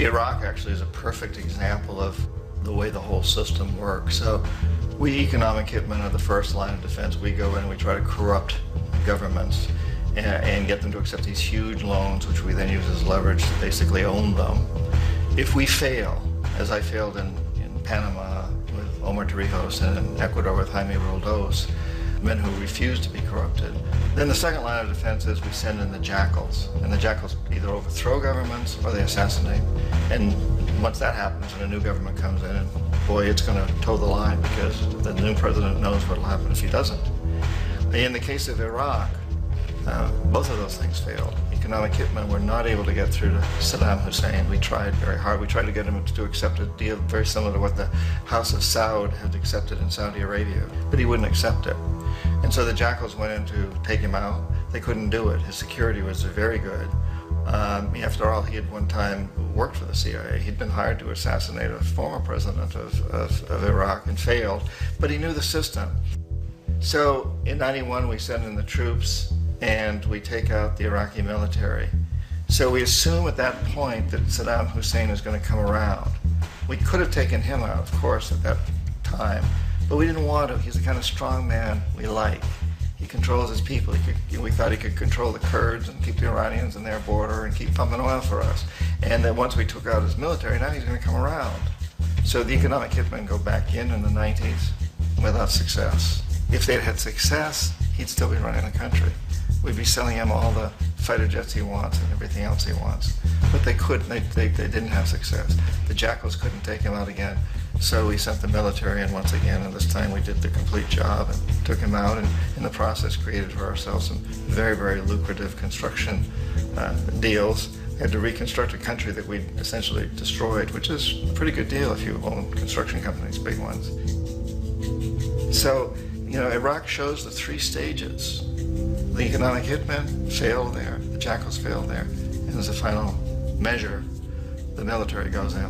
Iraq actually is a perfect example of the way the whole system works. So we economic hitmen are the first line of defense. We go in and we try to corrupt governments and get them to accept these huge loans, which we then use as leverage to basically own them. If we fail, as I failed in Panama with Omar Torrijos and in Ecuador with Jaime Roldos, men who refuse to be corrupted, then the second line of defense is we send in the jackals. And the jackals either overthrow governments or they assassinate. And once that happens and a new government comes in, and boy, it's going to toe the line because the new president knows what will happen if he doesn't. In the case of Iraq, both of those things failed. Economic hitmen were not able to get through to Saddam Hussein. We tried very hard. We tried to get him to accept a deal very similar to what the House of Saud had accepted in Saudi Arabia, but he wouldn't accept it. And so the jackals went in to take him out. They couldn't do it. His security was very good. After all, he had one time worked for the CIA. He'd been hired to assassinate a former president of Iraq and failed, but he knew the system. So in '91, we send in the troops and we take out the Iraqi military. So we assume at that point that Saddam Hussein is going to come around. We could have taken him out, of course, at that time, but we didn't want to. He's the kind of strong man we like. He controls his people. We thought he could control the Kurds and keep the Iranians in their border and keep pumping oil for us. And then once we took out his military, now he's going to come around. So the economic hitmen go back in the 90s without success. If they'd had success, he'd still be running the country. We'd be selling him all the fighter jets he wants and everything else he wants. But they couldn't, they didn't have success. The jackals couldn't take him out again. So we sent the military in once again, and this time we did the complete job and took him out, and in the process created for ourselves some very, very lucrative construction deals. We had to reconstruct a country that we'd essentially destroyed, which is a pretty good deal if you own construction companies, big ones. So, Iraq shows the three stages. The economic hitmen failed there, the jackals failed there, and as a final measure, the military goes in.